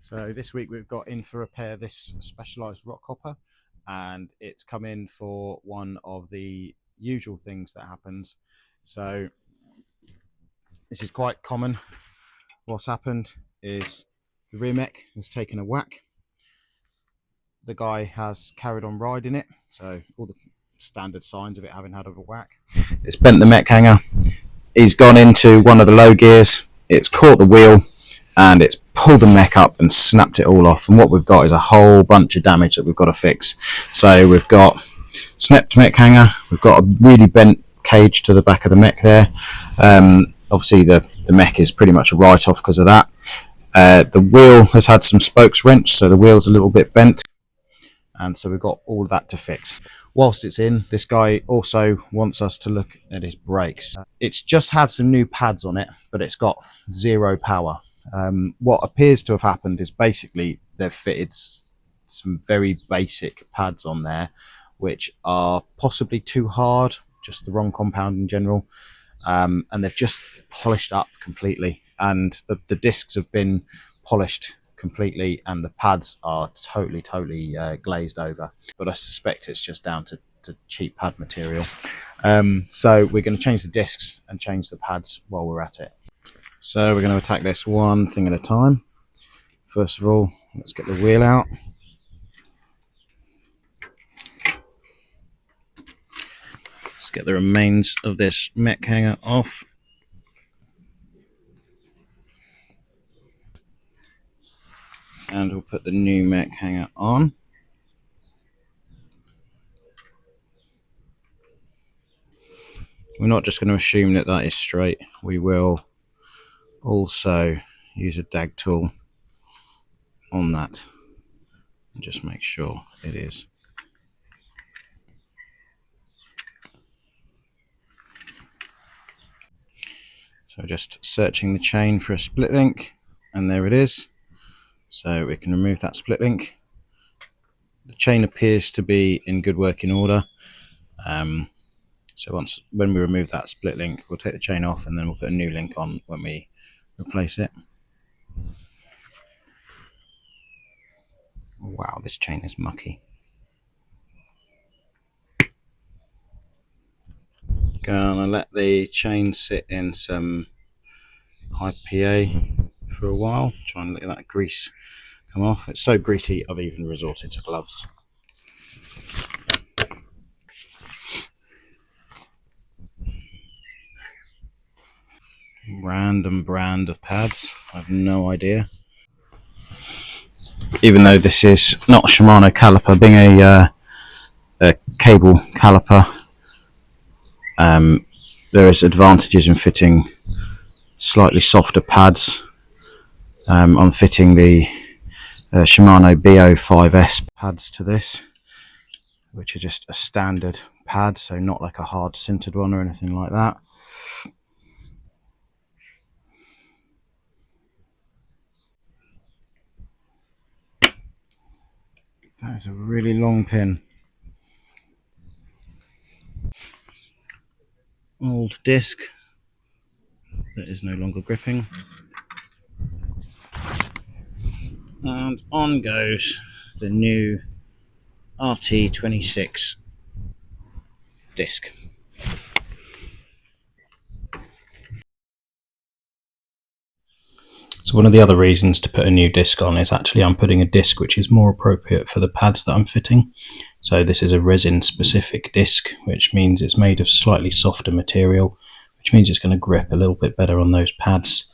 So this week we've got in for repair this Specialized Rockhopper, and it's come in for one of the usual things that happens. So this is quite common. What's happened is the rear mech has taken a whack. The guy has carried on riding it, so all the standard signs of it having had a whack. It's bent the mech hanger. He's gone into one of the low gears. It's caught the wheel and it's pulled the mech up and snapped it all off. And what we've got is a whole bunch of damage that we've got to fix. So we've got snapped mech hanger. We've got a really bent cage to the back of the mech there. Obviously the mech is pretty much a write-off because of that. The wheel has had some spokes wrenched, so the wheel's a little bit bent. And so we've got all that to fix. Whilst it's in, this guy also wants us to look at his brakes. It's just had some new pads on it, but it's got zero power. What appears to have happened is basically they've fitted some very basic pads on there, which are possibly too hard, just the wrong compound in general, and they've just polished up completely. And the discs have been polished completely and the pads are totally glazed over, but I suspect it's just down to cheap pad material. So we're going to change the discs and change the pads while we're at it. So we're going to attack this one thing at a time. First of all, let's get the wheel out. Let's get the remains of this mech hanger off. And we'll put the new mech hanger on. We're not just going to assume that that is straight. We will also use a dag tool on that and just make sure it is. So just searching the chain for a split link, and there it is. So we can remove that split link. The chain appears to be in good working order. So when we remove that split link, we'll take the chain off and then we'll put a new link on when we replace it. Wow, this chain is mucky. Gonna let the chain sit in some IPA for a while, try and let that grease come off. It's so greasy I've even resorted to gloves. Random brand of pads, I have no idea. Even though this is not a Shimano caliper, being a cable caliper, there is advantages in fitting slightly softer pads. I'm fitting the Shimano BO5S pads to this, which are just a standard pad, so not like a hard sintered one or anything like that. That is a really long pin. Old disc that is no longer gripping. And on goes the new RT26 disc. So one of the other reasons to put a new disc on is actually I'm putting a disc which is more appropriate for the pads that I'm fitting. So this is a resin specific disc, which means it's made of slightly softer material, which means it's going to grip a little bit better on those pads.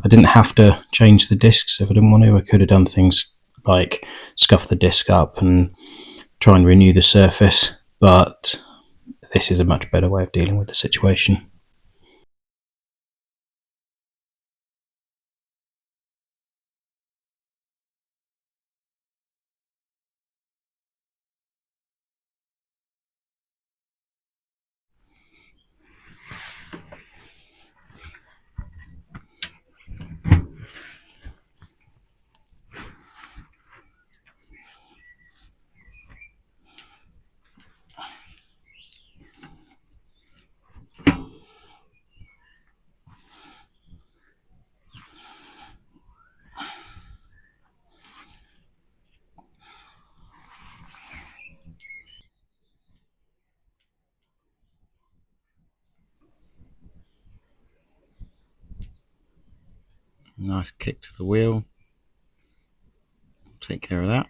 I didn't have to change the discs if I didn't want to. I could have done things like scuff the disc up and try and renew the surface, but this is a much better way of dealing with the situation. Nice kick to the wheel. Take care of that.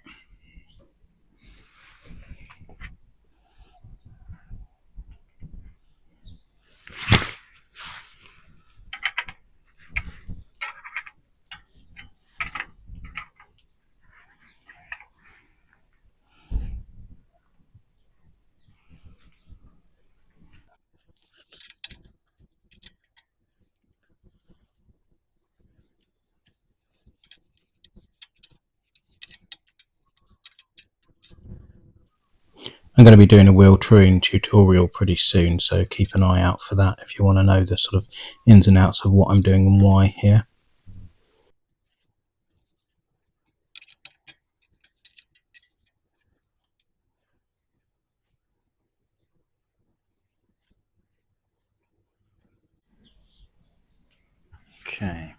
I'm going to be doing a wheel truing tutorial pretty soon, so keep an eye out for that if you want to know the sort of ins and outs of what I'm doing and why here. Okay.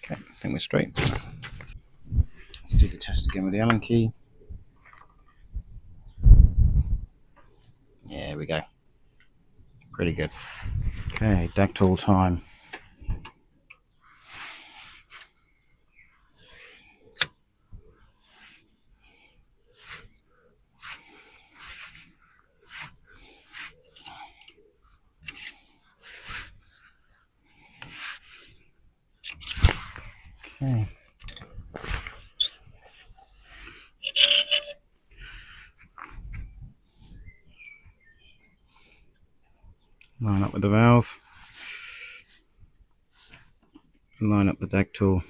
Okay, I think we're straight. Let's do the test again with the Allen key. There we go. Pretty good. Okay, deck tool time. Okay. Line up with the valve. Line up the deck tool.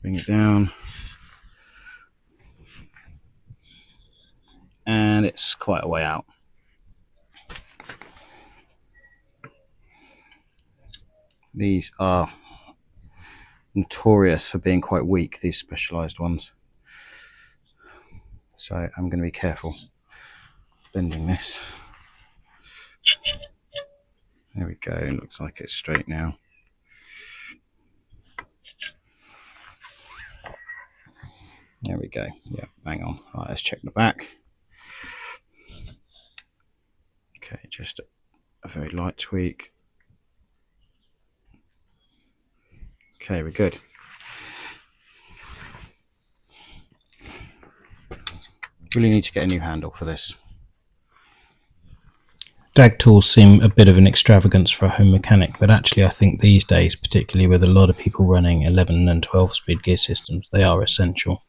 Bring it down. And it's quite a way out. These are notorious for being quite weak, these Specialized ones. So I'm going to be careful bending this. There we go, looks like it's straight now. There we go, yeah, bang on. All right, let's check the back. Okay, just a very light tweak. Okay, we're good. Really need to get a new handle for this. DAG tools seem a bit of an extravagance for a home mechanic, but actually I think these days, particularly with a lot of people running 11 and 12 speed gear systems, they are essential.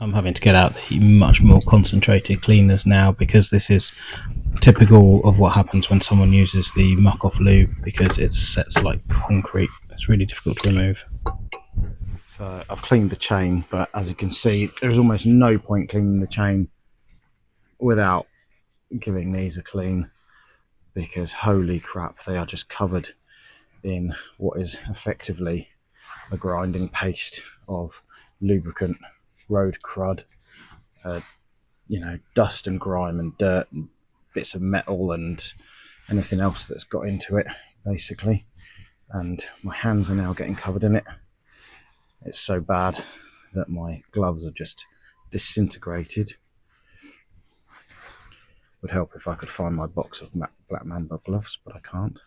I'm having to get out the much more concentrated cleaners now because this is typical of what happens when someone uses the muck-off lube, because it sets like concrete. It's really difficult to remove. So I've cleaned the chain, but as you can see, there's almost no point cleaning the chain without giving these a clean, because holy crap, they are just covered in what is effectively a grinding paste of lubricant, road crud, dust and grime and dirt and bits of metal and anything else that's got into it, basically. And my hands are now getting covered in it. It's so bad that my gloves are just disintegrated. Would help if I could find my box of Black Mamba gloves, but I can't.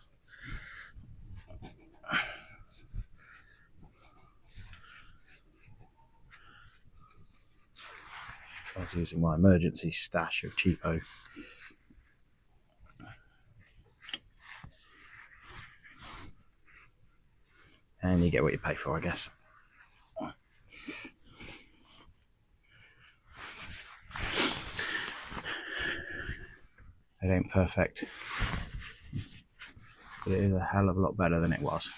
I was using my emergency stash of cheapo. And you get what you pay for, I guess. It ain't perfect, but it is a hell of a lot better than it was.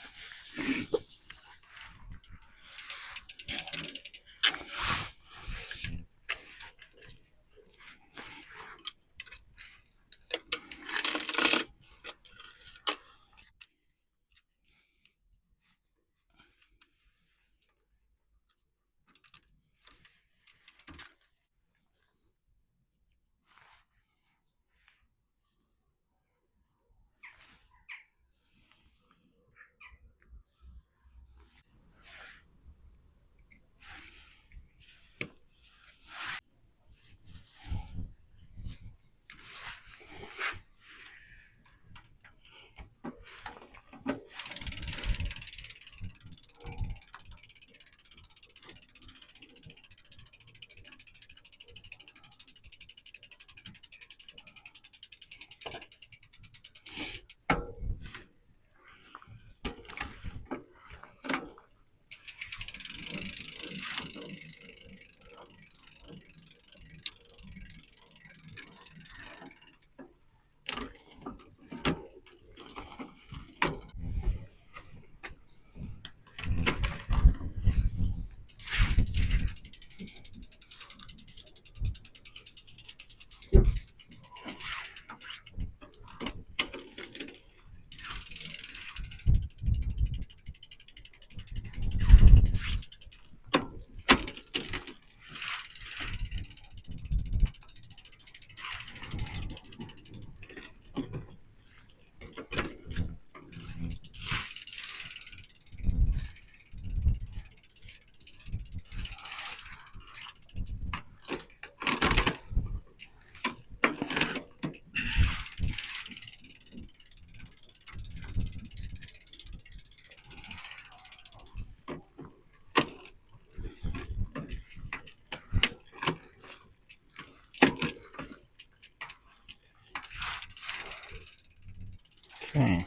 Okay.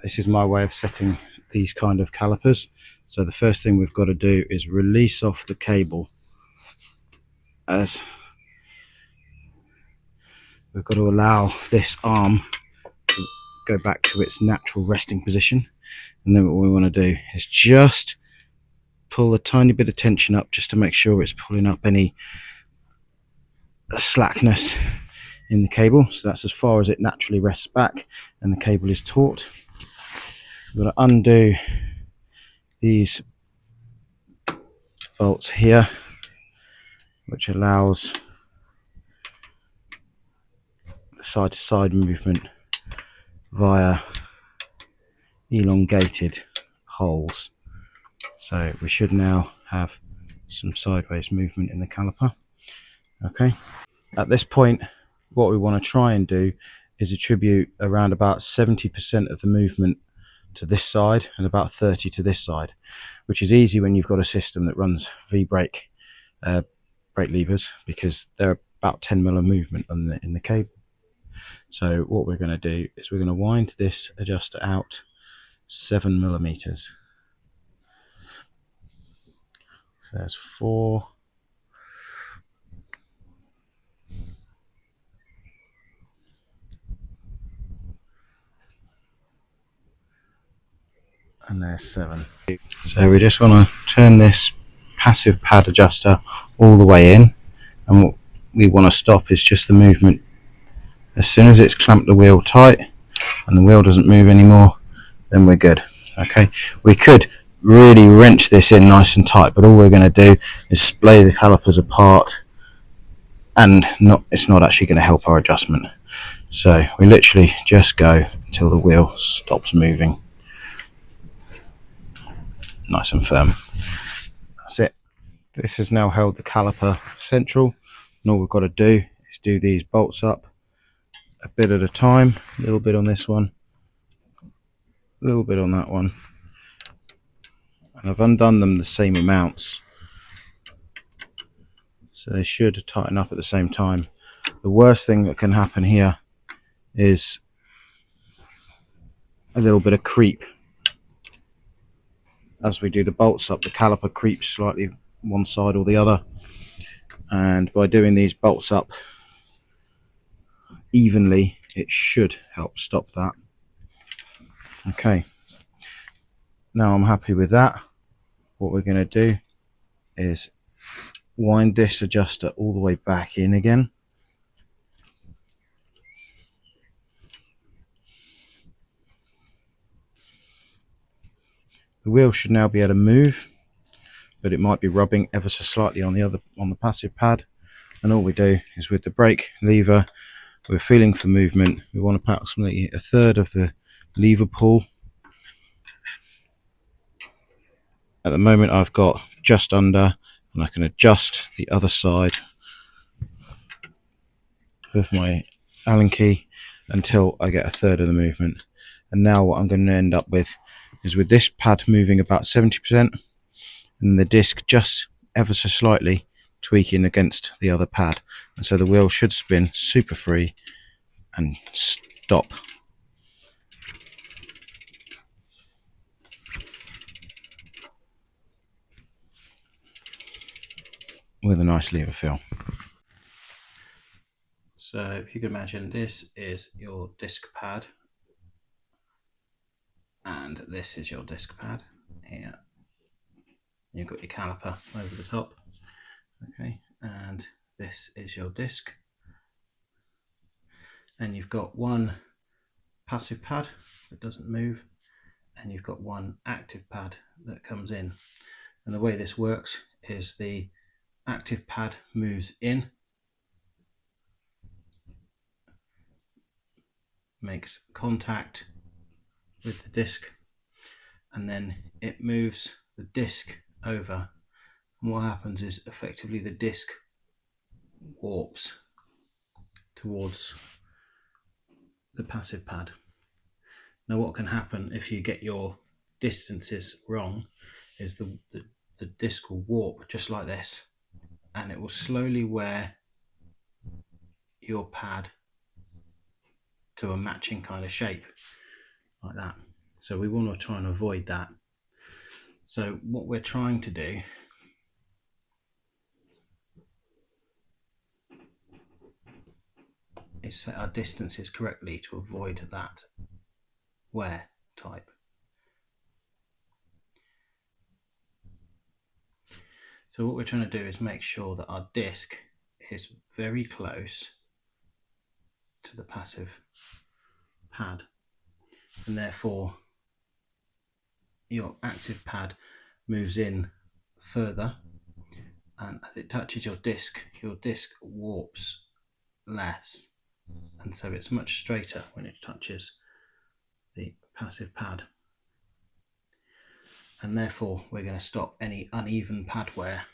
This is my way of setting these kind of calipers. So the first thing we've got to do is release off the cable, as we've got to allow this arm to go back to its natural resting position. And then what we want to do is just pull a tiny bit of tension up, just to make sure it's pulling up any slackness in the cable. So that's as far as it naturally rests back and the cable is taut. We've got to undo these bolts here, which allows the side to side movement via elongated holes. So we should now have some sideways movement in the caliper. Okay, at this point what we want to try and do is attribute around about 70% of the movement to this side and about 30 to this side, which is easy when you've got a system that runs V-brake brake levers, because they're about 10 mil of movement in the cable. So what we're going to do is we're going to wind this adjuster out 7 millimeters. So there's 4. And there's 7. So we just want to turn this passive pad adjuster all the way in, and what we want to stop is just the movement. As soon as it's clamped the wheel tight and the wheel doesn't move anymore, then we're good. Okay, we could really wrench this in nice and tight, but all we're going to do is splay the calipers apart, and it's not actually going to help our adjustment. So we literally just go until the wheel stops moving, nice and firm. That's it. This has now held the caliper central, and all we've got to do is do these bolts up a bit at a time. A little bit on this one, a little bit on that one, and I've undone them the same amounts, so they should tighten up at the same time. The worst thing that can happen here is a little bit of creep. As we do the bolts up, the caliper creeps slightly one side or the other, and by doing these bolts up evenly, it should help stop that. Okay, now I'm happy with that. What we're going to do is wind this adjuster all the way back in again. The wheel should now be able to move, but it might be rubbing ever so slightly on the passive pad. And all we do is with the brake lever, we're feeling for movement. We want approximately a third of the lever pull. At the moment I've got just under, and I can adjust the other side with my Allen key until I get a third of the movement. And now what I'm going to end up with is with this pad moving about 70% and the disc just ever so slightly tweaking against the other pad, and so the wheel should spin super free and stop. With a nice lever feel. So if you can imagine, this is your disc pad and this is your disc pad here. You've got your caliper over the top, okay, and this is your disc, and you've got one passive pad that doesn't move, and you've got one active pad that comes in. And the way this works is the active pad moves in, makes contact with the disc, and then it moves the disc over, and what happens is effectively the disc warps towards the passive pad. Now what can happen if you get your distances wrong is the disc will warp just like this, and it will slowly wear your pad to a matching kind of shape like that. So we want to try and avoid that. So what we're trying to do is set our distances correctly to avoid that wear type. So what we're trying to do is make sure that our disc is very close to the passive pad, and therefore your active pad moves in further, and as it touches your disc warps less, and so it's much straighter when it touches the passive pad, and therefore we're going to stop any uneven pad wear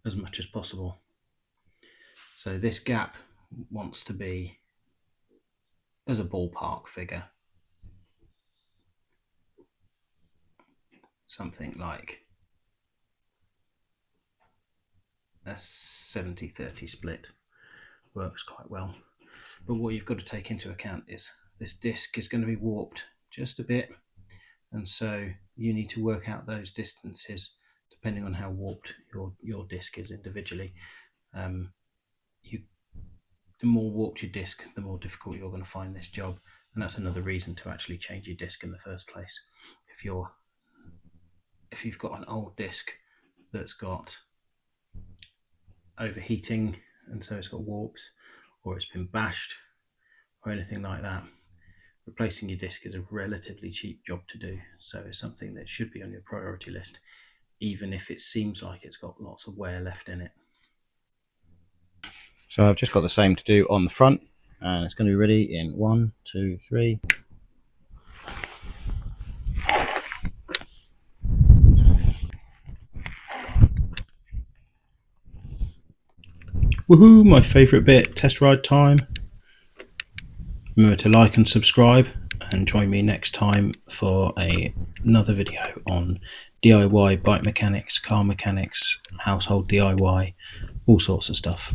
as much as possible. So this gap wants to be, as a ballpark figure, something like a 70-30 split. works quite well. But what you've got to take into account is this disc is going to be warped just a bit, and so you need to work out those distances depending on how warped your disc is individually. The more warped your disc, the more difficult you're going to find this job, and that's another reason to actually change your disc in the first place. If you've got an old disc that's got overheating and so it's got warps, or it's been bashed or anything like that, replacing your disc is a relatively cheap job to do, so it's something that should be on your priority list, even if it seems like it's got lots of wear left in it. So I've just got the same to do on the front, and it's going to be ready in 1, 2, 3. Woohoo, my favourite bit, test ride time. Remember to like and subscribe, and join me next time for another video on DIY bike mechanics, car mechanics, household DIY, all sorts of stuff.